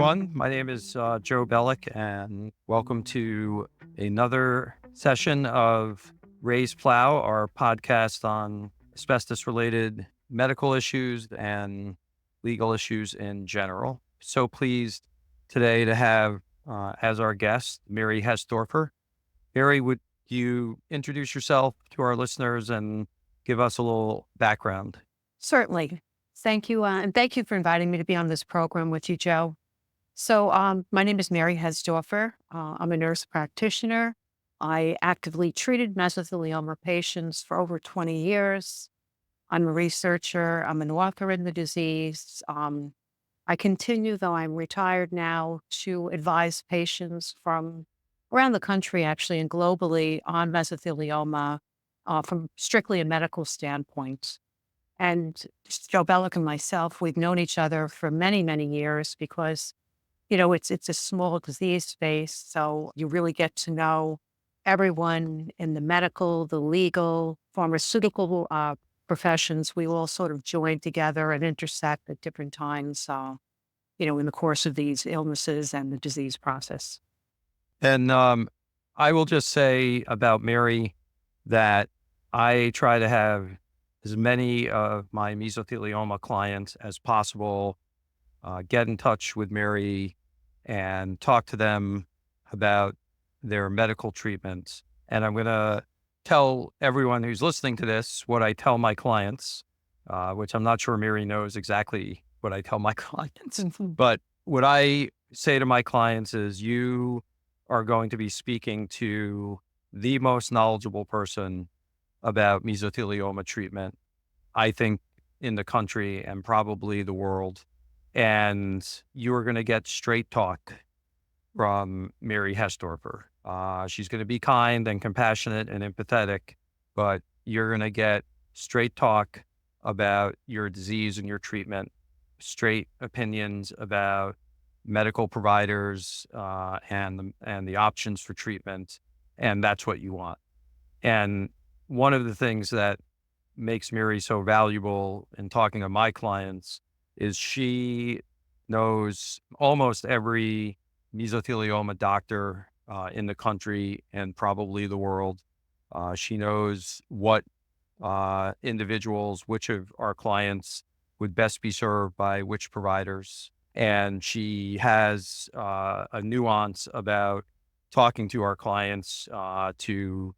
everyone. My name is Joe Belluck, and welcome to another session of Raise Plow, our podcast on asbestos-related medical issues and legal issues in general. So pleased today to have as our guest, Mary Hesdorffer. Mary, would you introduce yourself to our listeners and give us a little background? Certainly. Thank you. And thank you for inviting me to be on this program with you, Joe. So my name is Mary Hesdorffer. I'm a nurse practitioner. I actively treated mesothelioma patients for over 20 years. I'm a researcher. I'm an author in the disease. I continue, though I'm retired now, to advise patients from around the country, actually, and globally on mesothelioma from strictly a medical standpoint. And Joe Belluck and myself, we've known each other for many, many years because, it's a small disease space. So you really get to know everyone in the medical, the legal, pharmaceutical professions. We all sort of join together and intersect at different times, in the course of these illnesses and the disease process. And I will just say about Mary that I try to have as many of my mesothelioma clients as possible get in touch with Mary and talk to them about their medical treatments. And I'm going to tell everyone who's listening to this what I tell my clients, which I'm not sure Mary knows exactly what I tell my clients. But what I say to my clients is you are going to be speaking to the most knowledgeable person about mesothelioma treatment, I think, in the country and probably the world. And you are going to get straight talk from Mary Hesdorffer. She's going to be kind and compassionate and empathetic, but you're going to get straight talk about your disease and your treatment, straight opinions about medical providers and the options for treatment. And that's what you want. And one of the things that makes Mary so valuable in talking to my clients is she knows almost every mesothelioma doctor in the country and probably the world. She knows what individuals, which of our clients would best be served by which providers. And she has a nuance about talking to our clients to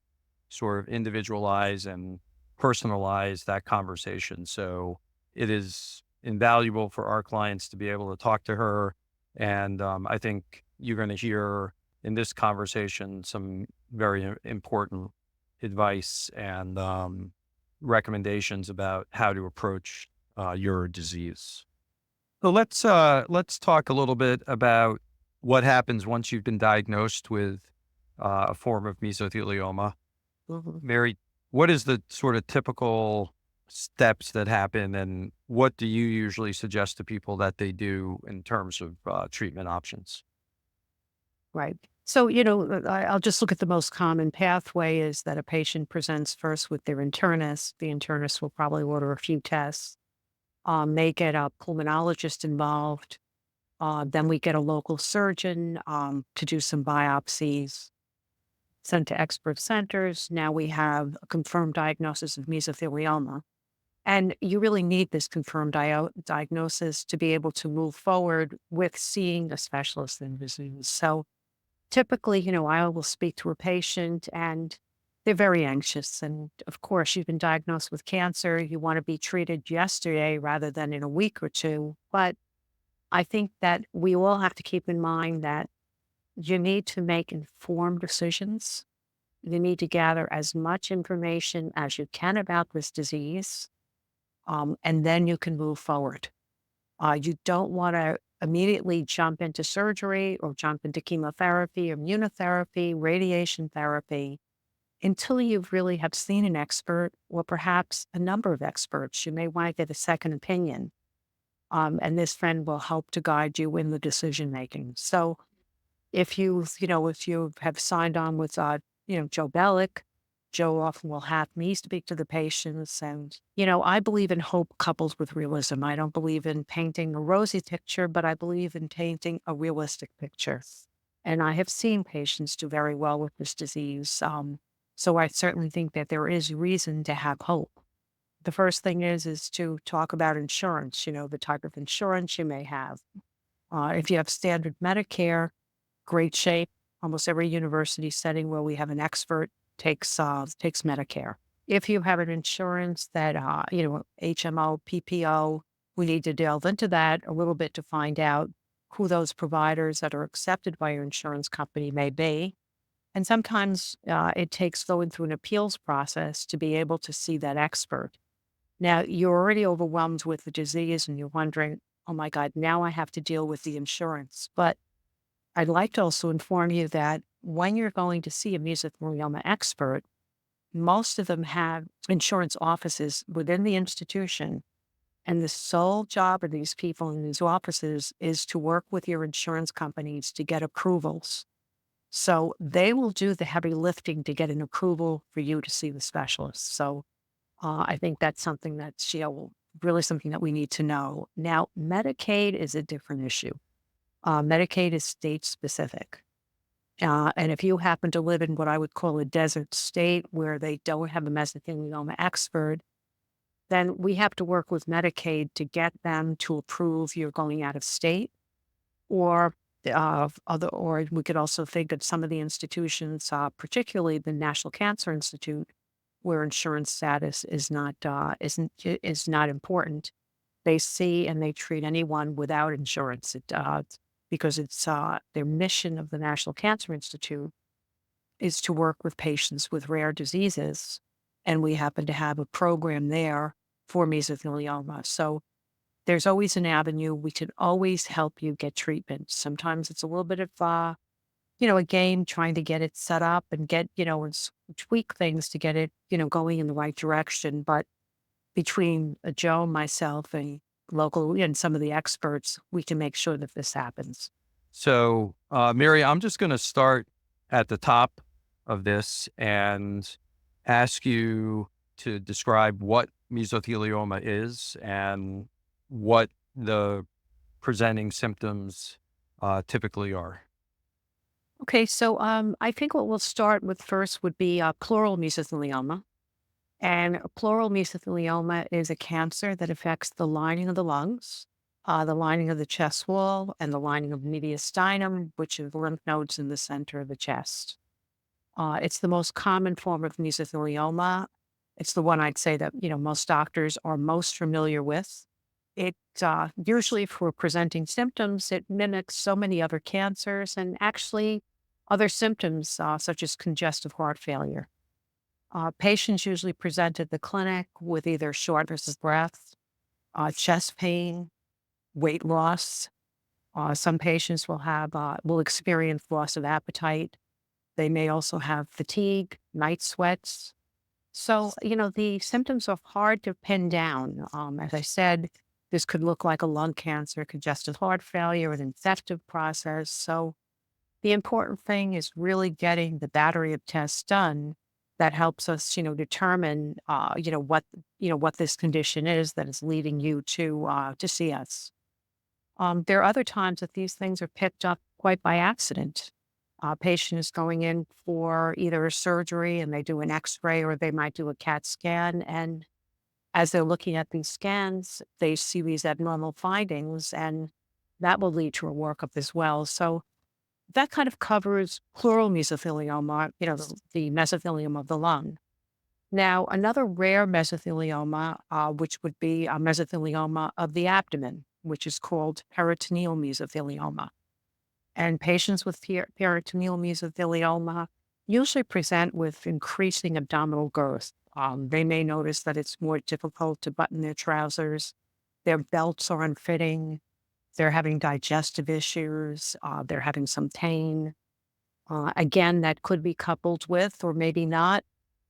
sort of individualize and personalize that conversation. So it is invaluable for our clients to be able to talk to her. And I think you're going to hear in this conversation some very important advice and recommendations about how to approach your disease. So let's talk a little bit about what happens once you've been diagnosed with a form of mesothelioma. Mhm. Mary, what is the sort of typical steps that happen, and what do you usually suggest to people that they do in terms of treatment options? Right. So, I'll just look at the most common pathway is that a patient presents first with their internist. The internist will probably order a few tests, may get a pulmonologist involved. Then we get a local surgeon to do some biopsies, sent to expert centers. Now we have a confirmed diagnosis of mesothelioma. And you really need this confirmed diagnosis to be able to move forward with seeing a specialist in disease. So typically, I will speak to a patient and they're very anxious. And of course, you've been diagnosed with cancer. You want to be treated yesterday rather than in a week or two. But I think that we all have to keep in mind that you need to make informed decisions. You need to gather as much information as you can about this disease, and then you can move forward. You don't want to immediately jump into surgery or jump into chemotherapy, immunotherapy, radiation therapy until you really have seen an expert or perhaps a number of experts. You may want to get a second opinion, and this friend will help to guide you in the decision making. So if you have signed on with, Joe Belluck, Joe often will have me speak to the patients. And, I believe in hope coupled with realism. I don't believe in painting a rosy picture, but I believe in painting a realistic picture. And I have seen patients do very well with this disease. So I certainly think that there is reason to have hope. The first thing is to talk about insurance, the type of insurance you may have. If you have standard Medicare, great shape. Almost every university setting where we have an expert takes Medicare. If you have an insurance that HMO, PPO, we need to delve into that a little bit to find out who those providers that are accepted by your insurance company may be. And sometimes it takes going through an appeals process to be able to see that expert. Now, you're already overwhelmed with the disease and you're wondering, oh my God, now I have to deal with the insurance. But I'd like to also inform you that when you're going to see a mesothelioma expert, most of them have insurance offices within the institution. And the sole job of these people in these offices is to work with your insurance companies to get approvals. So they will do the heavy lifting to get an approval for you to see the specialist. So I think that's something that's really something that we need to know. Now, Medicaid is a different issue. Medicaid is state specific. And if you happen to live in what I would call a desert state where they don't have a mesothelioma expert, then we have to work with Medicaid to get them to approve you're going out of state. Or or we could also think of some of the institutions, particularly the National Cancer Institute, where insurance status is not important. They see and they treat anyone without insurance. Because it's their mission of the National Cancer Institute is to work with patients with rare diseases. And we happen to have a program there for mesothelioma. So there's always an avenue. We can always help you get treatment. Sometimes it's a little bit of, a game trying to get it set up and get, and tweak things to get it, going in the right direction. But between Joe, myself, and locally and some of the experts, we can make sure that this happens. So, Mary, I'm just going to start at the top of this and ask you to describe what mesothelioma is and what the presenting symptoms typically are. Okay, so I think what we'll start with first would be pleural mesothelioma. And pleural mesothelioma is a cancer that affects the lining of the lungs, the lining of the chest wall, and the lining of the mediastinum, which is the lymph nodes in the center of the chest. It's the most common form of mesothelioma. It's the one I'd say that, most doctors are most familiar with. It usually for presenting symptoms, it mimics so many other cancers and actually other symptoms such as congestive heart failure. Patients usually present at the clinic with either shortness of breath, chest pain, weight loss. Some patients will experience loss of appetite. They may also have fatigue, night sweats. So, the symptoms are hard to pin down. As I said, this could look like a lung cancer, congestive heart failure, an infective process. So the important thing is really getting the battery of tests done that helps us, determine, what this condition is that is leading you to see us. There are other times that these things are picked up quite by accident. Patient is going in for either a surgery and they do an X-ray or they might do a CAT scan. And as they're looking at these scans, they see these abnormal findings and that will lead to a workup as well. So that kind of covers pleural mesothelioma, the mesothelioma of the lung. Now, another rare mesothelioma, which would be a mesothelioma of the abdomen, which is called peritoneal mesothelioma. And patients with peritoneal mesothelioma usually present with increasing abdominal girth. They may notice that it's more difficult to button their trousers. Their belts are unfitting. They're having digestive issues. They're having some pain. Again, that could be coupled with, or maybe not,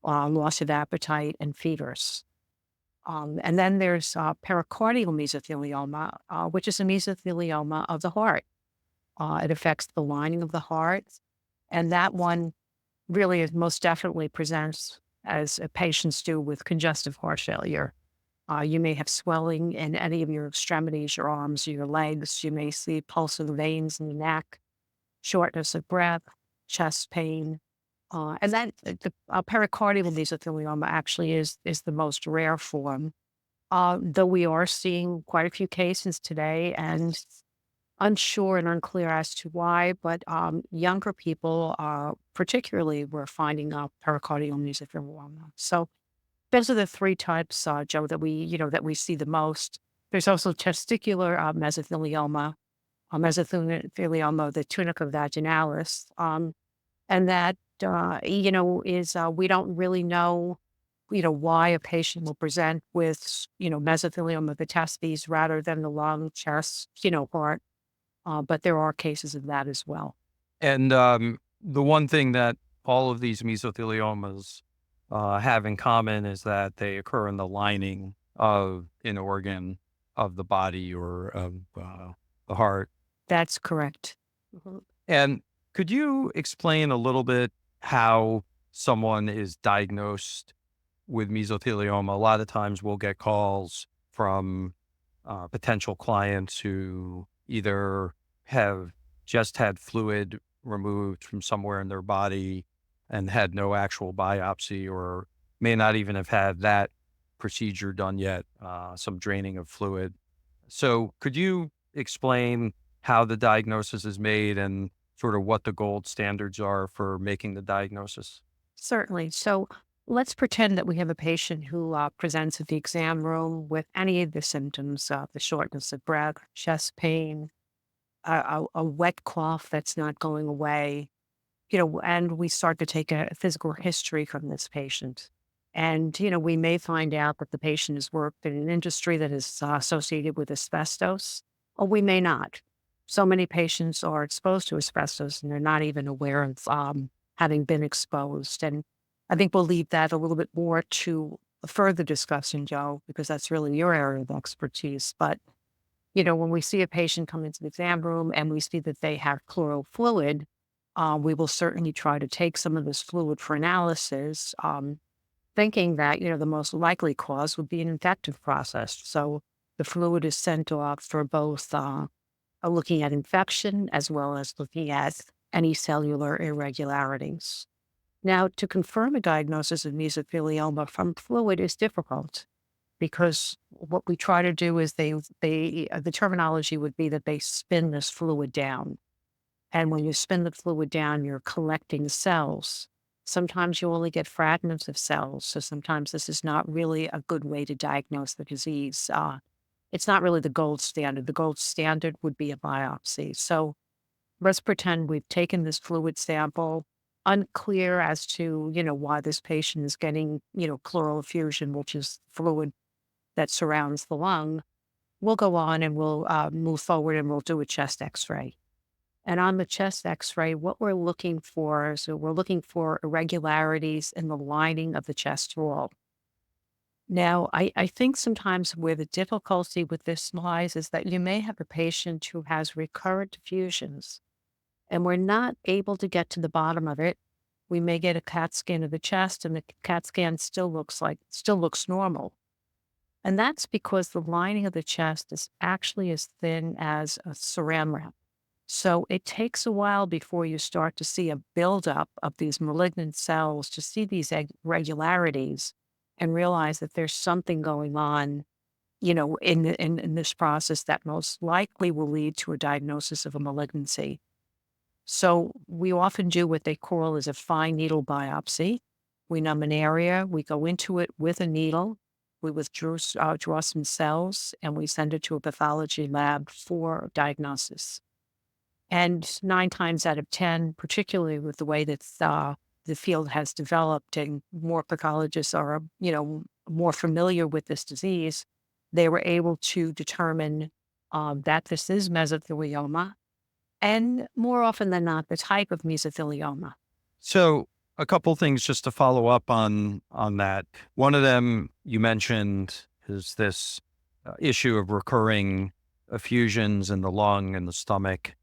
loss of appetite and fevers. And then there's pericardial mesothelioma, which is a mesothelioma of the heart. It affects the lining of the heart. And that one really is most definitely presents as patients do with congestive heart failure. You may have swelling in any of your extremities, your arms, your legs. You may see pulse in the veins in the neck, shortness of breath, chest pain. And then the pericardial mesothelioma actually is the most rare form, though we are seeing quite a few cases today and unsure and unclear as to why, but younger people, particularly, we're finding pericardial mesothelioma. So those are the three types, Joe, that we see the most. There's also testicular mesothelioma, mesothelioma of the tunica vaginalis, and that is we don't really know why a patient will present with mesothelioma of the testes rather than the lung, chest, heart. But there are cases of that as well. And the one thing that all of these mesotheliomas have in common is that they occur in the lining of an organ of the body or of the heart. That's correct. Mhm. And could you explain a little bit how someone is diagnosed with mesothelioma? A lot of times we'll get calls from potential clients who either have just had fluid removed from somewhere in their body and had no actual biopsy, or may not even have had that procedure done yet, some draining of fluid. So could you explain how the diagnosis is made and sort of what the gold standards are for making the diagnosis? Certainly. So let's pretend that we have a patient who presents at the exam room with any of the symptoms, the shortness of breath, chest pain, a wet cough that's not going away, and we start to take a physical history from this patient. And, we may find out that the patient has worked in an industry that is associated with asbestos, or we may not. So many patients are exposed to asbestos and they're not even aware of having been exposed. And I think we'll leave that a little bit more to a further discussion, Joe, because that's really your area of expertise. But when we see a patient come into the exam room and we see that they have pleural fluid, we will certainly try to take some of this fluid for analysis, thinking that, the most likely cause would be an infective process. So the fluid is sent off for both looking at infection as well as looking at any cellular irregularities. Now, to confirm a diagnosis of mesothelioma from fluid is difficult because what we try to do is the terminology would be that they spin this fluid down. And when you spin the fluid down, you're collecting cells. Sometimes you only get fragments of cells. So sometimes this is not really a good way to diagnose the disease. It's not really the gold standard. The gold standard would be a biopsy. So let's pretend we've taken this fluid sample, unclear as to, why this patient is getting, pleural effusion, which is fluid that surrounds the lung. We'll go on and we'll move forward and we'll do a chest x-ray. And on the chest x-ray, what we're looking for is we're looking for irregularities in the lining of the chest wall. Now, I think sometimes where the difficulty with this lies is that you may have a patient who has recurrent effusions and we're not able to get to the bottom of it. We may get a CAT scan of the chest and the CAT scan still looks normal. And that's because the lining of the chest is actually as thin as a saran wrap. So it takes a while before you start to see a buildup of these malignant cells, to see these irregularities and realize that there's something going on, in this process that most likely will lead to a diagnosis of a malignancy. So we often do what they call as a fine needle biopsy. We numb an area, we go into it with a needle, we draw some cells, and we send it to a pathology lab for diagnosis. And 9 times out of 10, particularly with the way that the field has developed and more pathologists are, more familiar with this disease, they were able to determine that this is mesothelioma, and more often than not, the type of mesothelioma. So a couple things just to follow up on that. One of them you mentioned is this issue of recurring effusions in the lung and the stomach.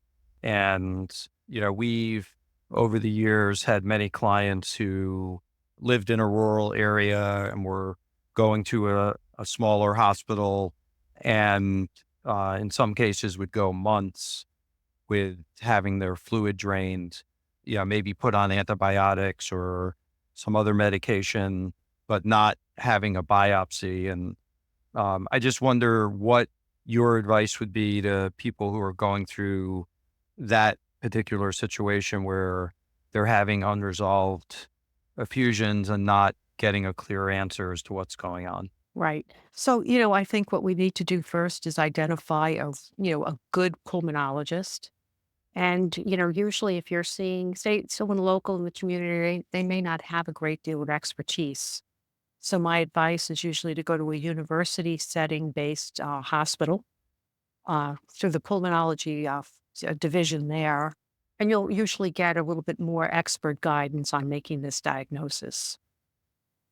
And, we've over the years had many clients who lived in a rural area and were going to a smaller hospital, and in some cases would go months with having their fluid drained, maybe put on antibiotics or some other medication, but not having a biopsy. And I just wonder what your advice would be to people who are going through that particular situation where they're having unresolved effusions and not getting a clear answer as to what's going on. Right. So, I think what we need to do first is identify a good pulmonologist. And, usually if you're seeing, say, someone local in the community, they may not have a great deal of expertise. So my advice is usually to go to a university setting based hospital through the pulmonology division there. And you'll usually get a little bit more expert guidance on making this diagnosis.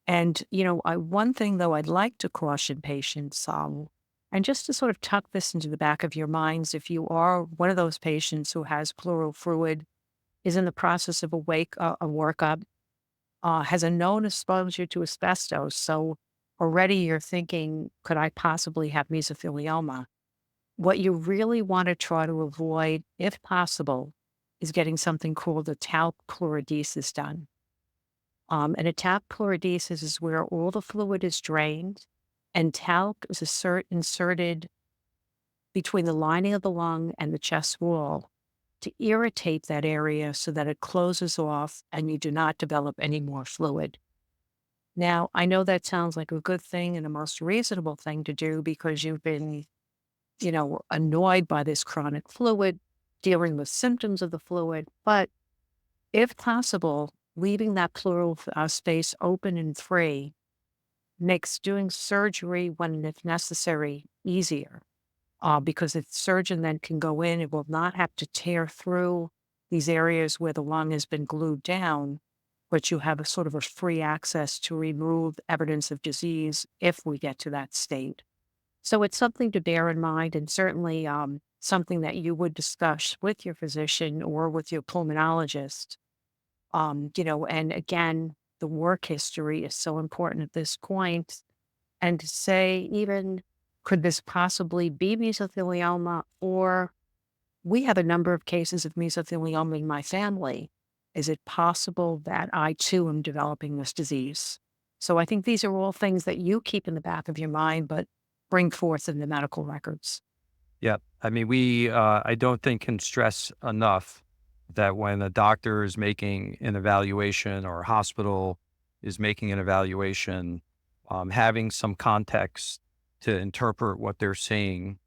And, one thing though I'd like to caution patients, and just to sort of tuck this into the back of your minds, if you are one of those patients who has pleural fluid, is in the process of a workup, has a known exposure to asbestos. So already you're thinking, could I possibly have mesothelioma? What you really want to try to avoid, if possible, is getting something called a talc chloredesis done. And a talc chloredesis is where all the fluid is drained and talc is inserted between the lining of the lung and the chest wall to irritate that area so that it closes off and you do not develop any more fluid. Now, I know that sounds like a good thing and a most reasonable thing to do because you've been, annoyed by this chronic fluid, dealing with symptoms of the fluid, but if possible, leaving that pleural space open and free makes doing surgery when if necessary easier because the surgeon then can go in and will not have to tear through these areas where the lung has been glued down, but you have a sort of a free access to remove evidence of disease if we get to that state. So it's something to bear in mind and certainly something that you would discuss with your physician or with your pulmonologist. And again, the work history is so important at this point. And to say, even could this possibly be mesothelioma? Or we have a number of cases of mesothelioma in my family. Is it possible that I too am developing this disease? So I think these are all things that you keep in the back of your mind, but bring forth in the medical records. Yeah. I mean, I don't think can stress enough that when a doctor is making an evaluation or a hospital is making an evaluation, having some context to interpret what they're seeing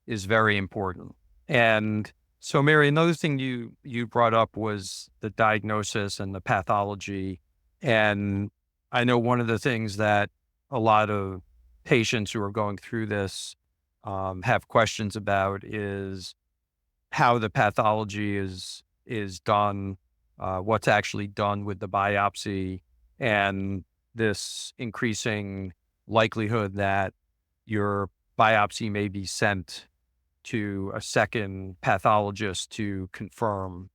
is very important. And so, Mary, another thing you brought up was the diagnosis and the pathology. And I know one of the things that a lot of patients who are going through this have questions about is how the pathology is done, what's actually done with the biopsy, and this increasing likelihood that your biopsy may be sent to a second pathologist to confirm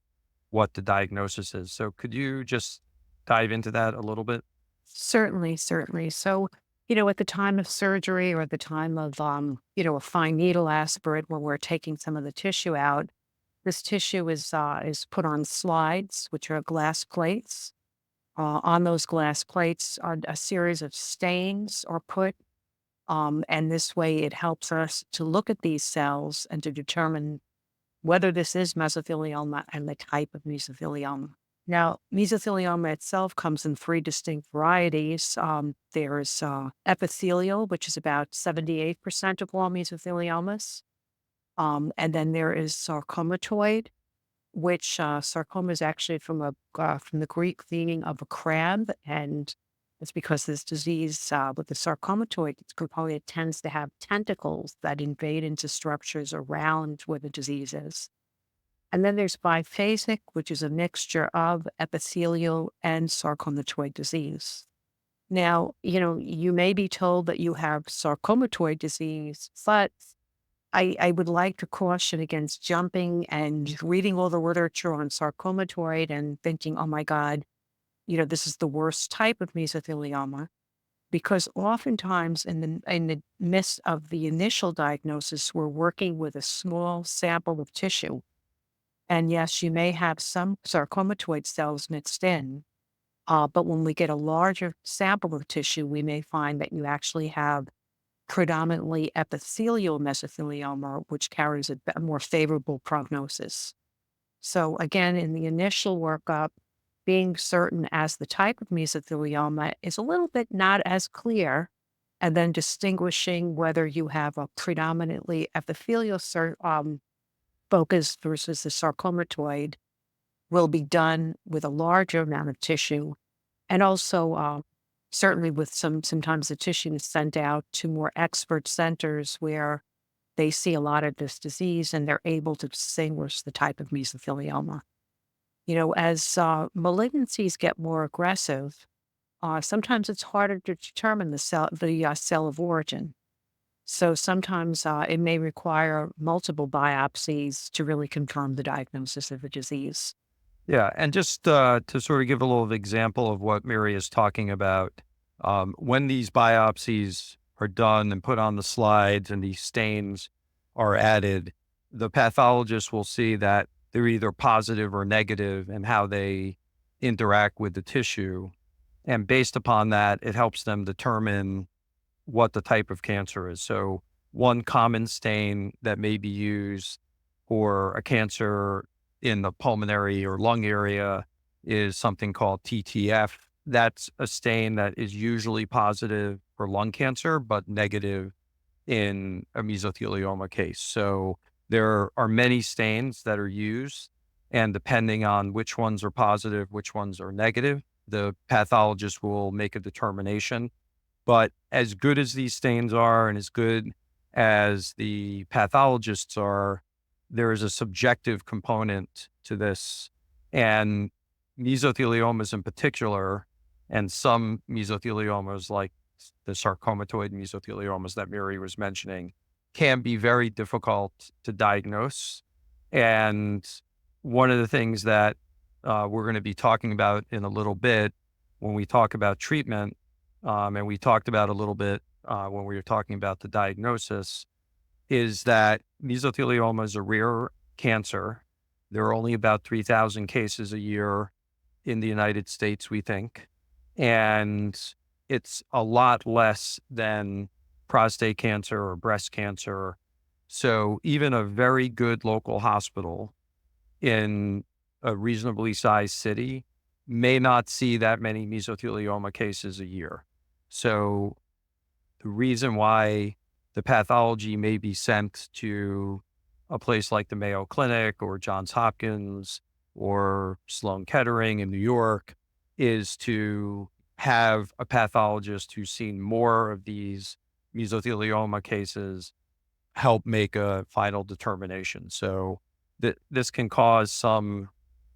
what the diagnosis is. So could you just dive into that a little bit? Certainly, certainly. So, at the time of surgery or at the time of, a fine needle aspirate when we're taking some of the tissue out, this tissue is put on slides, which are glass plates. On those glass plates are a series of stains are put, and this way it helps us to look at these cells and to determine whether this is mesothelioma and the type of mesothelioma. Now, mesothelioma itself comes in three distinct varieties. There's epithelial, which is about 78% of all mesotheliomas. And then there is sarcomatoid, which sarcoma is actually from the Greek meaning of a crab, and it's because this disease with the sarcomatoid component tends to have tentacles that invade into structures around where the disease is. And then there's biphasic, which is a mixture of epithelial and sarcomatoid disease. Now, you may be told that you have sarcomatoid disease, but I would like to caution against jumping and reading all the literature on sarcomatoid and thinking, oh my God, this is the worst type of mesothelioma because oftentimes in the midst of the initial diagnosis, we're working with a small sample of tissue. And yes, you may have some sarcomatoid cells mixed in, but when we get a larger sample of tissue, we may find that you actually have predominantly epithelial mesothelioma, which carries a more favorable prognosis. So again, in the initial workup, being certain as the type of mesothelioma is a little bit not as clear, and then distinguishing whether you have a predominantly epithelial focus versus the sarcomatoid will be done with a larger amount of tissue, and also certainly with sometimes the tissue is sent out to more expert centers where they see a lot of this disease and they're able to distinguish the type of mesothelioma. As malignancies get more aggressive, sometimes it's harder to determine the cell of origin. So sometimes it may require multiple biopsies to really confirm the diagnosis of the disease. Yeah, and just to sort of give a little example of what Mary is talking about, when these biopsies are done and put on the slides and these stains are added, the pathologist will see that they're either positive or negative and how they interact with the tissue. And based upon that, it helps them determine what the type of cancer is. So one common stain that may be used for a cancer in the pulmonary or lung area is something called TTF. That's a stain that is usually positive for lung cancer, but negative in a mesothelioma case. So there are many stains that are used, and depending on which ones are positive, which ones are negative, the pathologist will make a determination. But as good as these stains are and as good as the pathologists are, there is a subjective component to this. And mesotheliomas in particular, and some mesotheliomas like the sarcomatoid mesotheliomas that Mary was mentioning, can be very difficult to diagnose. And one of the things that we're going to be talking about in a little bit when we talk about treatment, and we talked about a little bit when we were talking about the diagnosis, is that mesothelioma is a rare cancer. There are only about 3,000 cases a year in the United States, we think. And it's a lot less than prostate cancer or breast cancer. So even a very good local hospital in a reasonably sized city may not see that many mesothelioma cases a year. So the reason why the pathology may be sent to a place like the Mayo Clinic or Johns Hopkins or Sloan Kettering in New York is to have a pathologist who's seen more of these mesothelioma cases help make a final determination. So this can cause some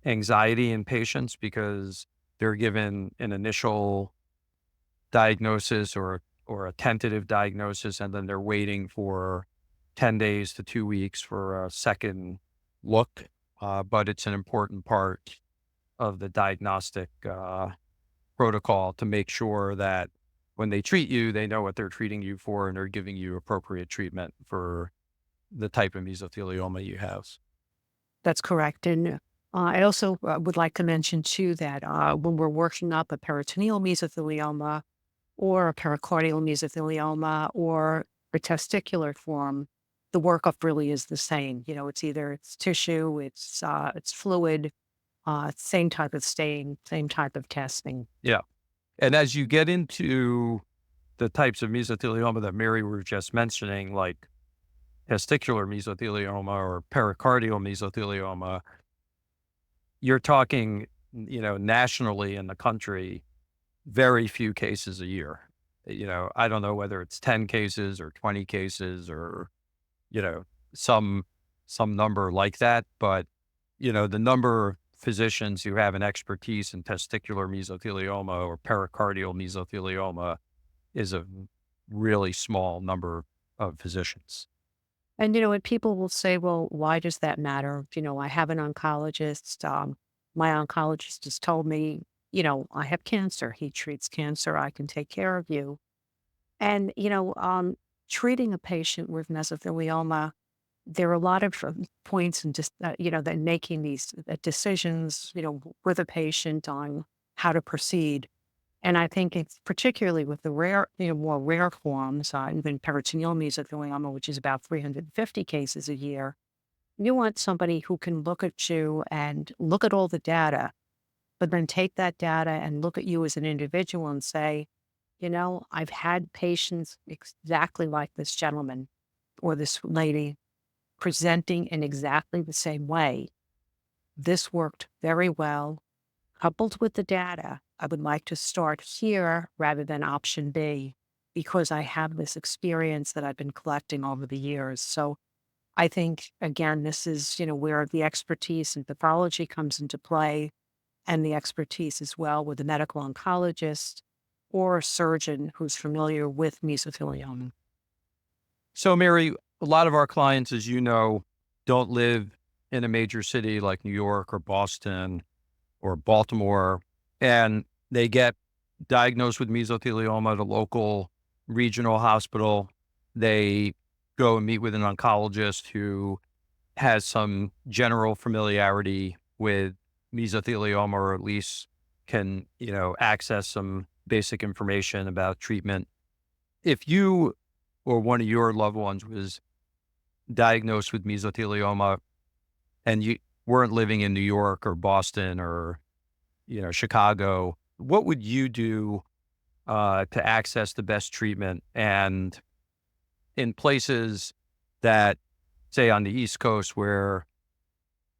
anxiety in patients because they're given an initial diagnosis or a tentative diagnosis, and then they're waiting for 10 days to 2 weeks for a second look. But it's an important part of the diagnostic protocol to make sure that when they treat you, they know what they're treating you for and are giving you appropriate treatment for the type of mesothelioma you have. That's correct. And I also would like to mention too that when we're working up a peritoneal mesothelioma or a pericardial mesothelioma or a testicular form, the workup really is the same. It's tissue, it's fluid, same type of stain, same type of testing. Yeah. And as you get into the types of mesothelioma that Mary was just mentioning, like testicular mesothelioma or pericardial mesothelioma, you're talking, nationally in the country, very few cases a year. I don't know whether it's 10 cases or 20 cases or, you know, some some number like that, but the number of physicians who have an expertise in testicular mesothelioma or pericardial mesothelioma is a really small number of physicians. And people will say, well, why does that matter? I have an oncologist. My oncologist has told me, I have cancer. He treats cancer. I can take care of you. And, treating a patient with mesothelioma, there are a lot of points and just, that making these decisions, with a patient on how to proceed. And I think it's particularly with the rare, more rare forms, even peritoneal mesothelioma, which is about 350 cases a year. You want somebody who can look at you and look at all the data, but then take that data and look at you as an individual and say, I've had patients exactly like this gentleman or this lady presenting in exactly the same way. This worked very well. Coupled with the data, I would like to start here rather than option B because I have this experience that I've been collecting over the years. So I think, again, this is, where the expertise in pathology comes into play and the expertise as well with a medical oncologist or a surgeon who's familiar with mesothelioma. So, Mary, a lot of our clients, as you know, don't live in a major city like New York or Boston or Baltimore, and they get diagnosed with mesothelioma at a local regional hospital. They go and meet with an oncologist who has some general familiarity with mesothelioma, or at least can, access some basic information about treatment. If you or one of your loved ones was diagnosed with mesothelioma and you weren't living in New York or Boston or, Chicago, what would you do to access the best treatment? And in places that, say, on the East Coast, where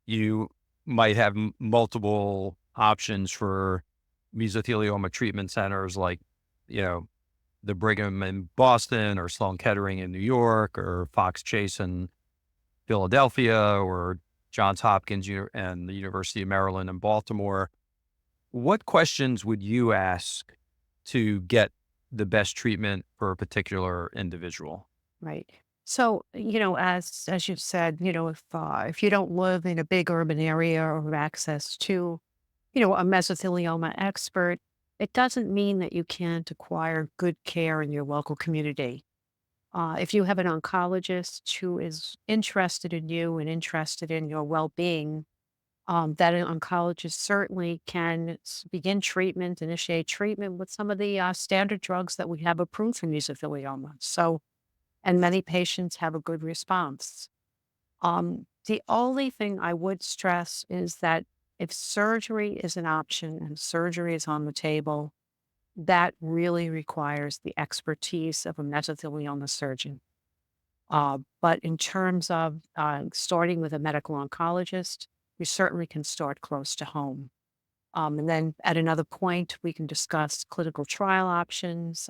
you might have multiple options for mesothelioma treatment centers, like, you know, the Brigham in Boston or Sloan Kettering in New York or Fox Chase in Philadelphia or Johns Hopkins and the University of Maryland in Baltimore. What questions would you ask to get the best treatment for a particular individual? Right. So, as you've said, if you don't live in a big urban area or have access to, a mesothelioma expert, it doesn't mean that you can't acquire good care in your local community. If you have an oncologist who is interested in you and interested in your well-being, that an oncologist certainly can begin treatment, initiate treatment with some of the standard drugs that we have approved for mesothelioma. So, and many patients have a good response. The only thing I would stress is that if surgery is an option and surgery is on the table, that really requires the expertise of a mesothelioma surgeon. But in terms of starting with a medical oncologist, we certainly can start close to home. And then at another point, we can discuss clinical trial options.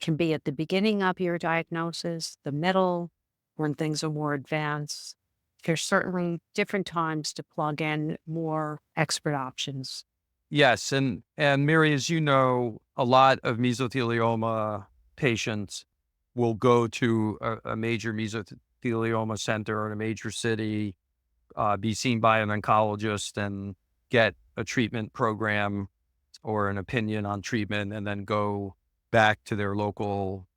Can be at the beginning of your diagnosis, the middle, when things are more advanced. There's certainly different times to plug in more expert options. Yes, and Mary, as you know, a lot of mesothelioma patients will go to a major mesothelioma center in a major city, be seen by an oncologist, and get a treatment program or an opinion on treatment, and then go back to their local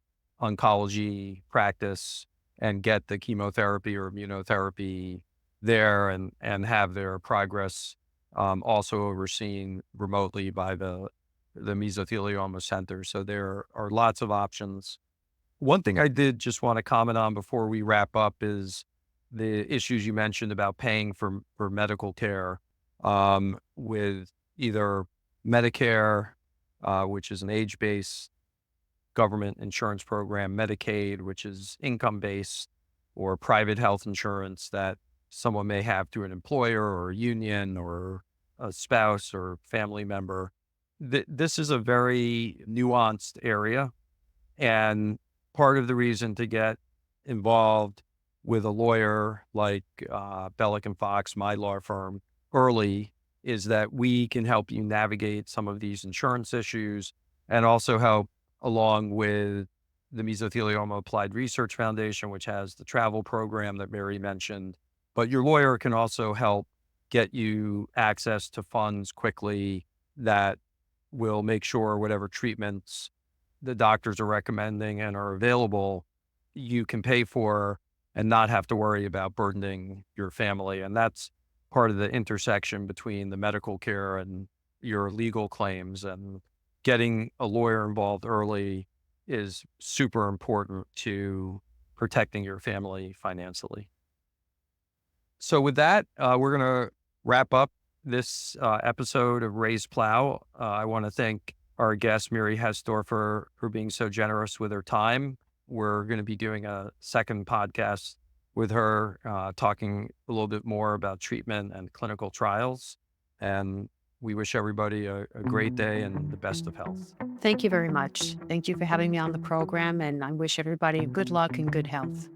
oncology practice and get the chemotherapy or immunotherapy there, and have their progress also overseen remotely by the mesothelioma center. So there are lots of options. One thing I did just want to comment on before we wrap up is the issues you mentioned about paying for medical care, with either Medicare, which is an age-based government insurance program, Medicaid, which is income-based, or private health insurance that someone may have through an employer or a union or a spouse or family member. This is a very nuanced area. And part of the reason to get involved with a lawyer like Belluck and Fox, my law firm, early, is that we can help you navigate some of these insurance issues, and also help along with the Mesothelioma Applied Research Foundation, which has the travel program that Mary mentioned. But your lawyer can also help get you access to funds quickly that will make sure whatever treatments the doctors are recommending and are available, you can pay for and not have to worry about burdening your family. And that's part of the intersection between the medical care and your legal claims. And getting a lawyer involved early is super important to protecting your family financially. So with that, we're going to wrap up this episode of Raise Plow. I want to thank our guest, Mary Hesdorffer, for being so generous with her time. We're going to be doing a second podcast with her, talking a little bit more about treatment and clinical trials. And we wish everybody a great day and the best of health. Thank you very much. Thank you for having me on the program, and I wish everybody good luck and good health.